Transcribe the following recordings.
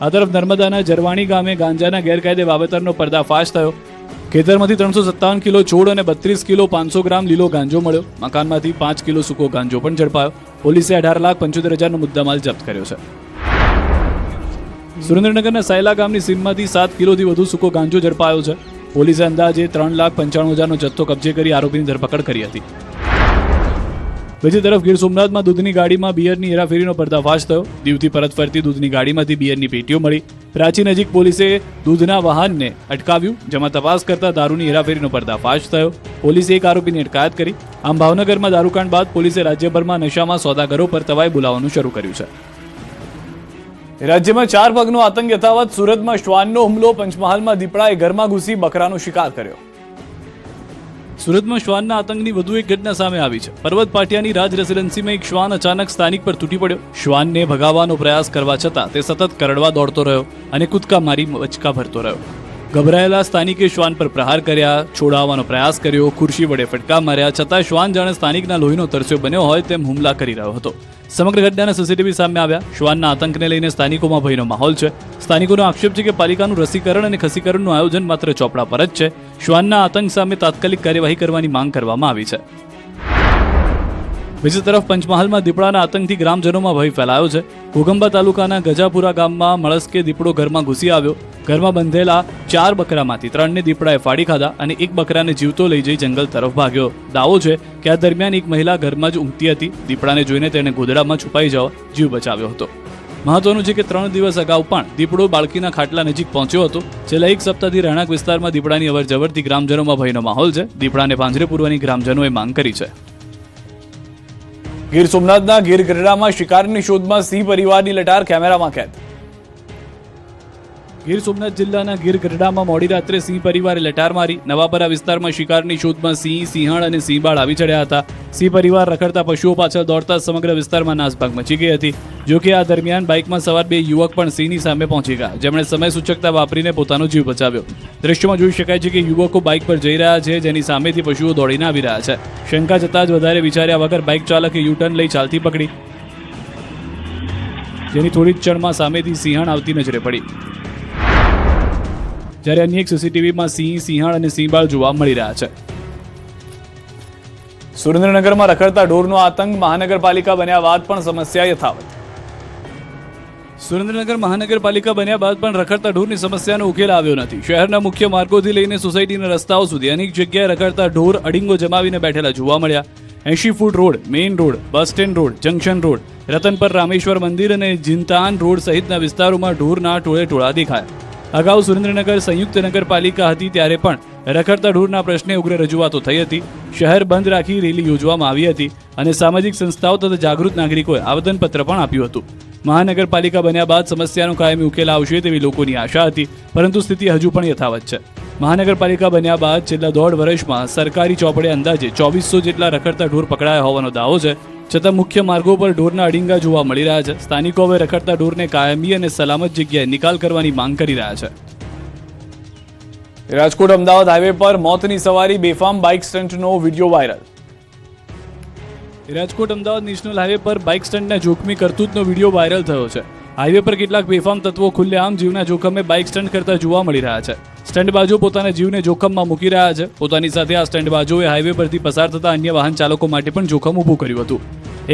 આ તરફ નર્મદાના જરવાણી ગામે ગાંજાના ગેરકાયદે વાવેતરનો પર્દાફાશ થયો. ખેતરમાંથી 357 કિલો છોડ અને 32 કિલો 500 ગ્રામ લીલો ગાંજો મળ્યો. મકાનમાંથી 5 કિલો સૂકો ગાંજો પણ ઝડપાયો. પોલીસે 18,75,000નો મુદ્દામાલ જપ્ત કર્યો છે. સુરેન્દ્રનગરના સાયલા ગામની સીમમાંથી 7 કિલોથી વધુ સૂકો ગાંજો ઝડપાયો છે. પોલીસે અંદાજે 3,95,000નો જથ્થો કબજે કરી આરોપીની ધરપકડ કરી હતી. બીજી તરફ ગીર સોમનાથમાં દૂધની ગાડીમાં બિયરની હેરાફેરીનો પર્દાફાશ થયો. દીવથી પરત ફરતી દૂધની ગાડીમાંથી બિયરની પેટીઓ મળી. પ્રાચી નજીક પોલીસે દૂધના વાહનને અટકાવ્યું, જેમાં તપાસ કરતા દારૂની હેરાફેરીનો પર્દાફાશ થયો. પોલીસે એક આરોપીની અટકાયત કરી. આમ ભાવનગરમાં દારૂકાંડ બાદ પોલીસે રાજ્યભરમાં નશામાં સોદાગરો પર તવાઈ બોલાવવાનું શરૂ કર્યું છે. રાજ્યમાં 4 પગનો આતંક યથાવત. સુરતમાં શ્વાનનો હુમલો. પંચમહાલમાં દીપડાએ ઘરમાં ઘૂસી બકરાનો શિકાર કર્યો. સુરતમાં શ્વાનના આતંકની વધુ એક ઘટના સામે આવી છે. પર્વત પાટિયાની રાજ રેસિડેન્સીમાં એક શ્વાન અચાનક સ્થાનિક પર તૂટી પડ્યો. શ્વાનને ભગાવવાનો પ્રયાસ કરવા છતાં તે સતત કરડવા દોડતો રહ્યો અને કૂદકા મારી બચકા ભરતો રહ્યો. ગભરાયેલા સ્થાનિકે શ્વાન પર પ્રહાર કર્યા, છોડાવવાનો પ્રયાસ કર્યો, ખુરશી વડે ફટકા માર્યા, છતાં શ્વાન જાણે સ્થાનિકના લોહીનો તરસ્યો બન્યો હોય તેમ હુમલા કરી રહ્યો હતો. સમગ્ર ઘટનાના સીસીટીવી સામે આવ્યા. શ્વાનના આતંકને લઈને સ્થાનિકોમાં ભયનો માહોલ છે. સ્થાનિકોનો આક્ષેપ છે કે પાલિકાનું રસીકરણ અને ખસીકરણનું આયોજન માત્ર ચોપડા પર જ છે. શ્વાનના આતંક સામે તાત્કાલિક કાર્યવાહી કરવાની માંગ કરવામાં આવી છે. બીજી તરફ પંચમહાલમાં દીપડાના આતંકથી ગ્રામજનોમાં ભય ફેલાયો છે. ઘોગંબા તાલુકાના ગજાપુરા ગામમાં મળસ્કે દીપડો ઘરમાં ઘૂસી આવ્યો. ઘરમાં બંધેલા 4 બકરામાંથી 3ને દીપડાએ ફાડી ખાધા અને એક બકરાને જીવતો લઈ જઈ જંગલ તરફ ભાગ્યો. દાવો છે કે આ દરમિયાન એક મહિલા ઘરમાં જ ઊંઘતી હતી. દીપડાને જોઈને તેણે ગોદડામાં છુપાઈ જવા જીવ બચાવ્યો હતો. મહત્વનું છે કે 3 દિવસ અગાઉ પણ દીપડો બાળકીના ખાટલા નજીક પહોંચ્યો હતો. છેલ્લા 1 સપ્તાહથી રહેણાંક વિસ્તારમાં દીપડાની અવરજવરથી ગ્રામજનોમાં ભયનો માહોલ છે. દીપડાને પાંજરે પૂરવાની ગ્રામજનોએ માંગ કરી છે. ગીર સોમનાથના ગીર ગઢડામાં શિકારની શોધમાં સિંહ પરિવારની લટાર કેમેરામાં કેદ. ગીર સોમનાથ જિલ્લાના ગીર ગઢડામાં મોડી રાત્રે સિંહ પરિવારે લટાર મારી. નવાપરા વિસ્તારમાં શિકારની શોધમાં સિંહ, સિંહણ અને સિંહબાળ આવી ચડ્યા હતા. સિંહ પરિવાર રખડતા પશુઓ પાછળ દોડતા સમગ્ર વિસ્તારમાં નાસભાગ મચી ગઈ હતી. જો કે આ દરમિયાન બાઇકમાં સવાર 2 યુવક પણ સિંહની સામે પહોંચી ગયા, જેમણે સમય સૂચકતા વાપરીને પોતાનો જીવ બચાવ્યો. દ્રશ્યમાં જોઈ શકાય છે કે યુવકો બાઇક પર જઈ રહ્યા છે, જેની સામેથી પશુઓ દોડીને આવી રહ્યા છે. શંકા જતાં જ વધારે વિચાર્યા વગર બાઇક ચાલકે યુટર્ન લઈ ચાલતી પકડી, જેની થોડી જ ક્ષણમાં સામેથી સિંહણ આવતી નજરે પડી. જ્યારે અન્ય એક સીસીટીવીમાં સિંહ, સિંહણ અને સિંહબાળ જોવા મળી રહ્યા છે. સુરેન્દ્રનગરમાં રખડતા ઢોરનો આતંક. મહાનગરપાલિકા બન્યા બાદ પણ સમસ્યા યથાવત. સુરેન્દ્રનગર મહાનગરપાલિકા બન્યા બાદ પણ રખડતા ઢોરની સમસ્યાનો ઉકેલ આવ્યો નથી. શહેરના મુખ્ય માર્ગોથી લઈને સોસાયટીના રસ્તાઓ સુધી અનેક જગ્યાએ રખડતા ઢોર અડીંગો જમાવીને બેઠેલા જોવા મળ્યા. 80 foot road, main road, bus stand road, junction road, Ratanpar Rameshwar મંદિર અને જીનતાન રોડ સહિતના વિસ્તારોમાં ઢોરના ટોળે ટોળા દેખાયા. અગાઉ સુરેન્દ્રનગર સંયુક્ત નગરપાલિકા હતી ત્યારે પણ રખડતા ઢોરના પ્રશ્ને ઉગ્ર રજૂઆતો થઈ હતી. શહેર બંધ રાખી રેલી યોજવામાં આવી હતી અને સામાજિક સંસ્થાઓ તથા જાગૃત નાગરિકોએ આવેદનપત્ર પણ આપ્યું હતું. મહાનગરપાલિકા બન્યા બાદ સમસ્યાનો કાયમી ઉકેલ આવશે તેવી લોકોની આશા હતી, પરંતુ સ્થિતિ હજુ પણ યથાવત છે. મહાનગરપાલિકા બન્યા બાદ છેલ્લા 1.5 વર્ષમાં સરકારી ચોપડે અંદાજે 2400 જેટલા રખડતા ઢોર પકડાયા હોવાનો દાવો છે. છતાં મુખ્ય માર્ગો પર ઢોરના અડીંગા જોવા મળી રહ્યા છે. સ્થાનિકો હવે રખડતા ઢોરને કાયમી અને સલામત જગ્યાએ નિકાલ કરવાની માંગ કરી રહ્યા છે. રાજકોટ અમદાવાદ હાઈવે પર મોતની સવારી, બેફામ બાઇક સ્ટન્ટનો video viral. Rajkot Ahmedabad national highway પર બાઇક સ્ટન્ટના જોખમી કરતૂતનો વિડીયો વાયરલ થયો છે. હાઈવે પર કેટલાક બેફામ તત્વો ખુલ્લેઆમ જીવના જોખમે બાઇક સ્ટન્ટ કરતા જોવા મળી રહ્યા છે. સ્ટન્ટબાજો પોતાના જીવને જોખમમાં મૂકી રહ્યા છે. પોતાની સાથે આ સ્ટન્ટબાજોએ હાઈવે પરથી પસાર થતા અન્ય વાહન ચાલકો માટે પણ જોખમ ઊભું કર્યું હતું.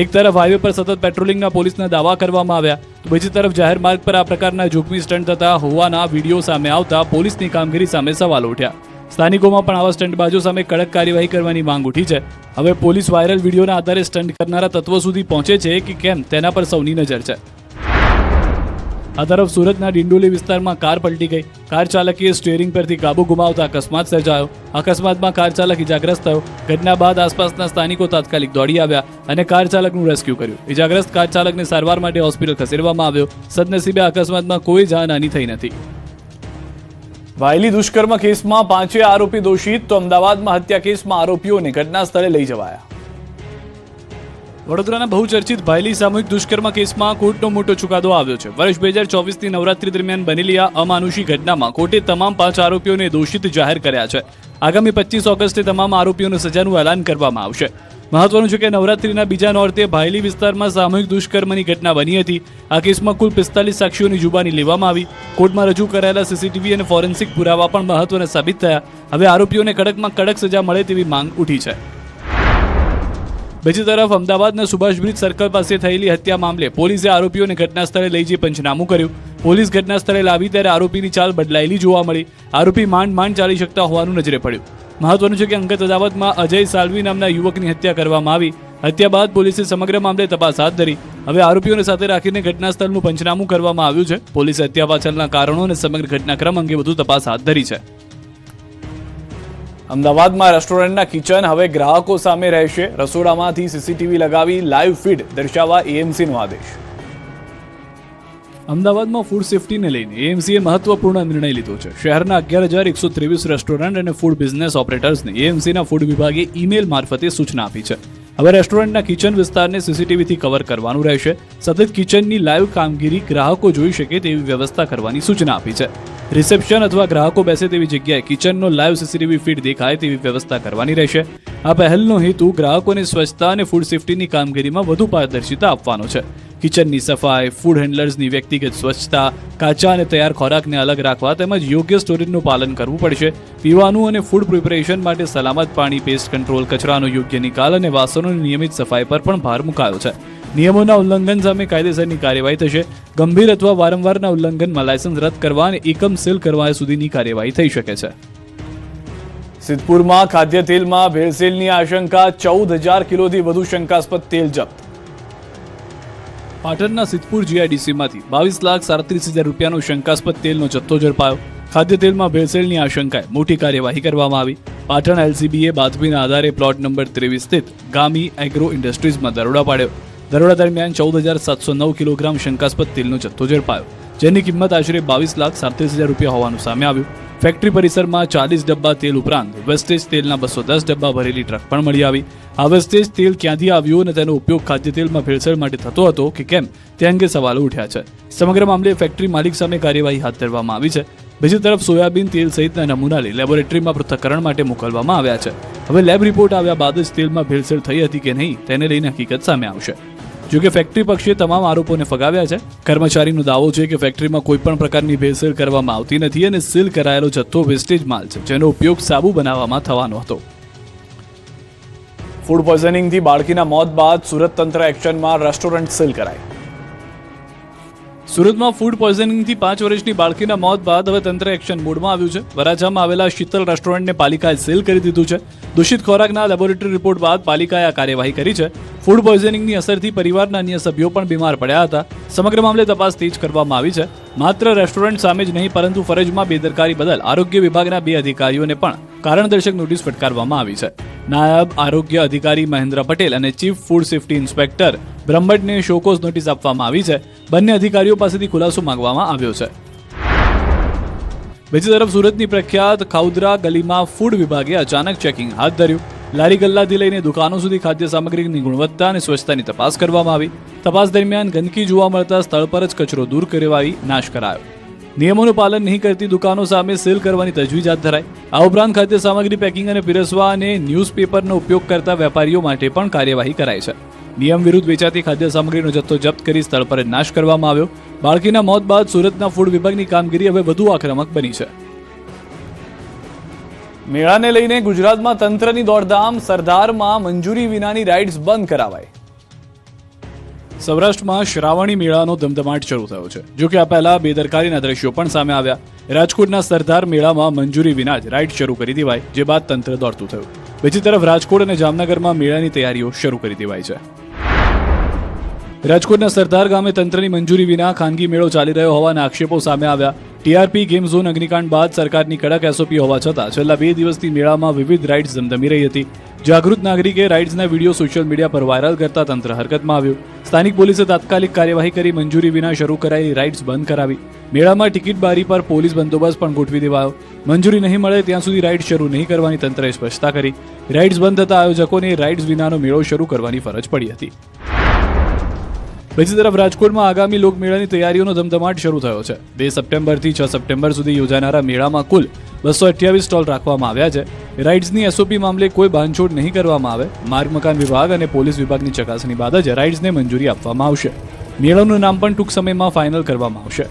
એક તરફ હાઈવે પર સતત પેટ્રોલિંગના પોલીસના દાવા કરવામાં આવ્યા, તો બીજી તરફ જાહેર માર્ગ પર આ પ્રકારના જોખમી સ્ટન્ટ થતા હોવાના વિડીયો સામે આવતા પોલીસની કામગીરી સામે સવાલો ઉઠ્યા. સ્થાનિકોમાં પણ આવા સ્ટન્ટબાજો સામે કડક કાર્યવાહી કરવાની માંગ ઉઠી છે. હવે પોલીસ વાયરલ વિડીયોના આધારે સ્ટન્ટ કરનારા તત્વો સુધી પહોંચે છે કે કેમ તેના પર સૌની નજર છે. આ તરફ સુરતના ડિંડોલી વિસ્તારમાં કાર પલટી ગઈ. કાર ચાલકે સ્ટીયરિંગ પરથી કાબુ ગુમાવતા અકસ્માત સર્જાયો. અકસ્માતમાં કાર ચાલક ઇજાગ્રસ્ત થયો. ઘટના બાદ આસપાસના સ્થાનિકો તાત્કાલિક દોડી આવ્યા અને કાર ચાલકનું રેસ્ક્યુ કર્યું. ઇજાગ્રસ્ત કાર ચાલકને સારવાર માટે હોસ્પિટલ ખસેડવામાં આવ્યો. સદનસીબે અકસ્માતમાં કોઈ જાનહાનિ થઈ નથી. વાયલી દુષ્કર્મ કેસમાં 5 આરોપી દોષિત, તો અમદાવાદમાં હત્યા કેસમાં આરોપીઓને ઘટના સ્થળે લઈ જવાયા. વડોદરાના બહુચર્ચિત ભાયલી સામૂહિક દુષ્કર્મ કેસમાં કોર્ટનો મોટો ચુકાદો આવ્યો છે. વર્ષ 2024ની નવરાત્રી દરમિયાન બનેલી આ અમાનુષી ઘટનામાં કોર્ટે તમામ 5 આરોપીઓને દોષિત જાહેર કર્યા છે. આગામી 25 ઓગસ્ટે તમામ આરોપીઓને સજાનું એલાન કરવામાં આવશે. મહત્વનું છે કે નવરાત્રીના બીજા નોરતે ભાયલી વિસ્તારમાં સામૂહિક દુષ્કર્મની ઘટના બની હતી. આ કેસમાં કુલ 45 સાક્ષીઓની જુબાની લેવામાં આવી. કોર્ટમાં રજૂ કરાયેલા સીસીટીવી અને ફોરેન્સિક પુરાવા પણ મહત્વના સાબિત થયા. હવે આરોપીઓને કડકમાં કડક સજા મળે તેવી માંગ ઉઠી છે. બીજી તરફ અમદાવાદના સુભાષ બ્રિજ સર્કલ પાસે થયેલી હત્યા મામલે પોલીસે આરોપીઓને ઘટના સ્થળે લઈ જઈ પંચનામું કર્યું. પોલીસ ઘટના સ્થળે લાવી ત્યારે આરોપીની ચાલ બદલાયેલી જોવા મળી. આરોપી માંડ ચાલી શકતા હોવાનું નજરે પડ્યું. મહત્વનું છે કે અંગત અદાવતમાં અજય સાલ્વી નામના યુવકની હત્યા કરવામાં આવી. હત્યા બાદ પોલીસે સમગ્ર મામલે તપાસ હાથ ધરી. હવે આરોપીઓને સાથે રાખીને ઘટના સ્થળનું પંચનામું કરવામાં આવ્યું છે. પોલીસે હત્યા પાછળના કારણો અને સમગ્ર ઘટનાક્રમ અંગે વધુ તપાસ હાથ ધરી છે. અમદાવાદમાં રેસ્ટોરન્ટના કિચન હવે ગ્રાહકો સામે રહેશે. રસોડામાંથી સીસીટીવી લગાવી લાઈવ ફીડ દર્શાવવા એએમસીનો આદેશ. અમદાવાદમાં ફૂડ સેફટીને લઈને એએમસીએ મહત્વપૂર્ણ નિર્ણય લીધો છે. શહેરના 11,123 રેસ્ટોરન્ટ અને ફૂડ બિઝનેસ ઓપરેટર્સને એએમસીના ફૂડ વિભાગે ઈમેલ મારફતે સૂચના આપી છે. હવે રેસ્ટોરન્ટના કિચન વિસ્તારને સીસીટીવીથી કવર કરવાનું રહેશે. સતત કિચનની લાઈવ કામગીરી ગ્રાહકો જોઈ શકે તેવી વ્યવસ્થા કરવાની સૂચના આપી છે. રિસેપ્શન અથવા ગ્રાહકો બેસે તેવી જગ્યાએ કિચનનો લાઈવ સીસીટીવી ફીડ દેખાય તેવી વ્યવસ્થા કરવાની રહેશે. આ પહેલનો હેતુ ગ્રાહકોને સ્વચ્છતા અને ફૂડ સેફટીની કામગીરીમાં વધુ પારદર્શિતા આપવાનો છે. કિચનની સફાઈ, ફૂડ હેન્ડલર્સની વ્યક્તિગત સ્વચ્છતા, કાચા અને તૈયાર ખોરાકને અલગ રાખવા તેમજ યોગ્ય સ્ટોરેજનું પાલન કરવું પડશે. પીવાનું અને ફૂડ પ્રિપરેશન માટે સલામત પાણી, પેસ્ટ કંટ્રોલ, કચરાનો યોગ્ય નિકાલ અને વાસણોની નિયમિત સફાઈ પર પણ ભાર મુકાયો છે. નિયમોના ઉલ્લંઘન સામે કાયદેસરની કાર્યવાહી થશે. ગંભીર અથવા વારંવારના ઉલ્લંઘનમાં લાયસન્સ રદ કરવા અને એકમ સીલ કરવા સુધીની કાર્યવાહી થઈ શકે છે. સિદ્ધપુરમાં ખાદ્ય તેલમાં ભેળસેળની આશંકા, 14,000 કિલોથી વધુ શંકાસ્પદ તેલ જપ્ત. પાટણના સિદ્ધપુર જીઆઈડીસીમાંથી 22,37,000 રૂપિયાનો શંકાસ્પદ તેલનો જથ્થો ઝડપાયો. ખાદ્ય તેલમાં ભેળસેળની આશંકાએ મોટી કાર્યવાહી કરવામાં આવી. પાટણ એલસીબીએ બાતમીના આધારે પ્લોટ નંબર 23 સ્થિત ગામી એગ્રો ઇન્ડસ્ટ્રીઝમાં દરોડા પાડ્યો. દરોડા દરમિયાન 14,709 કિલોગ્રામ શંકાસ્પદ તેલનો જથ્થો ઝડપાયો, જેની કિંમત આશરે 22,37,000 રૂપિયા હોવાનું સામે આવ્યું. ફેક્ટરી પરિસરમાં 40 ડબ્બા તેલ ઉપરાંત વેસ્ટેજ તેલના 210 ડબ્બા ભરેલી ટ્રક પણ મળી આવી. આ વેસ્ટેજ તેલ ક્યાંથી આવ્યું અને તેનો ઉપયોગ ખાદ્ય તેલમાં ભેળસેળ માટે થતો હતો કે કેમ તે અંગે સવાલો ઉઠ્યા છે. સમગ્ર મામલે ફેક્ટરી માલિક સામે કાર્યવાહી હાથ ધરવામાં આવી છે. બીજી તરફ સોયાબીન તેલ સહિતના નમૂના લઈ લેબોરેટરીમાં પૃથ્થકરણ માટે મોકલવામાં આવ્યા છે. હવે લેબ રિપોર્ટ આવ્યા બાદ જ તેલમાં ભેળસેળ થઈ હતી કે નહીં તેને લઈને હકીકત સામે આવશે. જોકે ફેક્ટરી પક્ષે તમામ આરોપોને ફગાવ્યા છે. કર્મચારીનો દાવો છે કે ફેક્ટરીમાં કોઈ પણ પ્રકારની ભેળસેળ કરવામાં આવતી નથી અને સીલ કરાયેલો જથ્થો વેસ્ટેજ માલ છે, જેનો ઉપયોગ સાબુ બનાવવામાં થવાનો હતો. ફૂડ પોઈઝનિંગથી બાળકીના મોત બાદ સુરત તંત્ર એક્શનમાં, રેસ્ટોરન્ટ સીલ કરાઈ. સુરતમાં ફૂડ પોઈઝનિંગથી 5 વર્ષની બાળકીના મોત બાદ હવે તંત્ર એક્શન મોડમાં આવ્યું છે. વરાછામાં આવેલા શીતલ રેસ્ટોરન્ટને પાલિકાએ સીલ કરી દીધું છે. દૂષિત ખોરાકના લેબોરેટરી રિપોર્ટ બાદ પાલિકાએ આ કાર્યવાહી કરી છે. ફૂડ પોઈઝનિંગની અસરથી પરિવારના અન્ય સભ્યો પણ બીમાર પડ્યા હતા. સમગ્ર મામલે તપાસ તેજ કરવામાં આવી છે. માત્ર રેસ્ટોરન્ટ સામે જ નહીં પરંતુ ફરજમાં બેદરકારી બદલ આરોગ્ય વિભાગના 2 અધિકારીઓને પણ કારણદર્શક નોટિસ ફટકારવામાં આવી છે. નાયબ આરોગ્ય અધિકારી મહેન્દ્ર પટેલ અને ચીફ ફૂડ સેફટી ઇન્સ્પેક્ટર બ્રહ્મભટ્ટને શોકોઝ નોટિસ આપવામાં આવી છે. બંને અધિકારીઓ પાસેથી ખુલાસો માંગવામાં આવ્યો છે. બીજી તરફ સુરતની પ્રખ્યાત ખાઉદરા ગલીમાં ફૂડ વિભાગે અચાનક ચેકિંગ હાથ ધર્યું. લારી ગલ્લાથી લઈને દુકાનો સુધી ખાદ્ય સામગ્રીની ગુણવત્તા અને સ્વચ્છતાની તપાસ કરવામાં આવી. તપાસ દરમિયાન ગંદકી જોવા મળતા સ્થળ પર જ કચરો દૂર કરવાઈ નાશ કરાયો. નિયમોનું પાલન નહીં કરતી દુકાનો સામે સીલ કરવાની તજવીજ હાથ ધરાઈ. આ ઉપરાંત ખાદ્ય સામગ્રી પેકિંગ અને પીરસવા અને ન્યૂઝપેપરનો ઉપયોગ કરતા વેપારીઓ માટે પણ કાર્યવાહી કરાઈ છે. નિયમ વિરુદ્ધ વેચાતી ખાદ્ય સામગ્રીનો જથ્થો જપ્ત કરી સ્થળ પર જ નાશ કરવામાં આવ્યો. બાળકીના મોત બાદ સુરતના ફૂડ વિભાગની કામગીરી હવે વધુ આક્રમક બની છે. મેળાને લઈને ગુજરાતમાં તંત્રની દોડધામ, સરદારમાં મંજૂરી વિનાની રાઇડ્સ બંધ કરાવાઈ. સૌરાષ્ટ્રમાં શ્રાવણી મેળાનો ધમધમાટ શરૂ થયો છે. જો કે આ પહેલા બેદરકારીના દ્રશ્યો પણ સામે આવ્યા. રાજકોટના સરદાર મેળામાં મંજૂરી વિના જ રાઇડ શરૂ કરી દેવાય, જે બાદ તંત્ર દોડતું થયું. બીજી તરફ રાજકોટ અને જામનગરમાં મેળાની તૈયારીઓ શરૂ કરી દેવાઈ છે. રાજકોટના સરદાર ગામે તંત્રની મંજૂરી વિના ખાનગી મેળો ચાલી રહ્યો હોવાના આક્ષેપો સામે આવ્યા. ટીઆરપી ગેમ ઝોન અગ્નિકાંડ બાદ સરકારની કડક એસઓપી હોવા છતાં છેલ્લા 2 દિવસથી મેળામાં વિવિધ રાઇડ્સ ધમધમી રહી હતી. જાગૃત નાગરિકે રાઇડ્સના વિડીયો સોશિયલ મીડિયા પર વાયરલ કરતા તંત્ર હરકતમાં આવ્યું. સ્થાનિક પોલીસે તાત્કાલિક કાર્યવાહી કરી મંજૂરી વિના શરૂ કરાયેલી રાઇડ્સ બંધ કરાવી. મેળામાં ટિકિટ બારી પર પોલીસ બંદોબસ્ત પણ ગોઠવી દેવાયો. મંજૂરી નહીં મળે ત્યાં સુધી રાઇડ શરૂ નહીં કરવાની તંત્રએ સ્પષ્ટતા કરી. રાઇડ્સ બંધ થતા આયોજકોને રાઇડ્સ વિનાનો મેળો શરૂ કરવાની ફરજ પડી હતી. બીજી તરફ રાજકોટમાં આગામી લોકમેળાની તૈયારીઓનો ધમધમાટ શરૂ થયો છે. 2 સપ્ટેમ્બરથી 6 સપ્ટેમ્બર સુધી યોજાનારા મેળામાં કુલ 228 સ્ટોલ રાખવામાં આવ્યા છે. રાઇડ્સની એસઓપી મામલે કોઈ બાંધછોડ નહીં કરવામાં આવે. માર્ગ મકાન વિભાગ અને પોલીસ વિભાગની ચકાસણી બાદ જ રાઇડ્સને મંજૂરી આપવામાં આવશે. મેળાનું નામ પણ ટૂંક સમયમાં ફાઇનલ કરવામાં આવશે.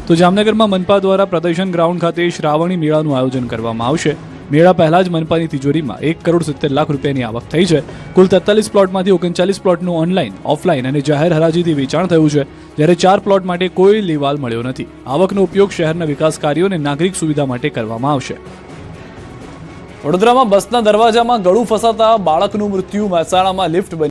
તો જામનગરમાં મનપા દ્વારા પ્રદર્શન ગ્રાઉન્ડ ખાતે શ્રાવણી મેળાનું આયોજન કરવામાં આવશે. મેળા પહેલા જ મનપાની તિજોરીમાં 1,70,00,000 રૂપિયાની આવક થઈ છે. કુલ 43 પ્લોટમાંથી 39 પ્લોટનું ઓનલાઈન, ઓફલાઈન અને જાહેર હરાજીથી વેચાણ થયું છે, જ્યારે 4 પ્લોટ માટે કોઈ લેવાલ મળ્યો નથી. આવકનો ઉપયોગ શહેરના વિકાસ કાર્યો અને નાગરિક સુવિધા માટે કરવામાં આવશે. વડોદરામાં બસના દરવાજામાં ગળું ફસાતા બાળકનું મૃત્યુ. મહેસાણામાં લિફ્ટ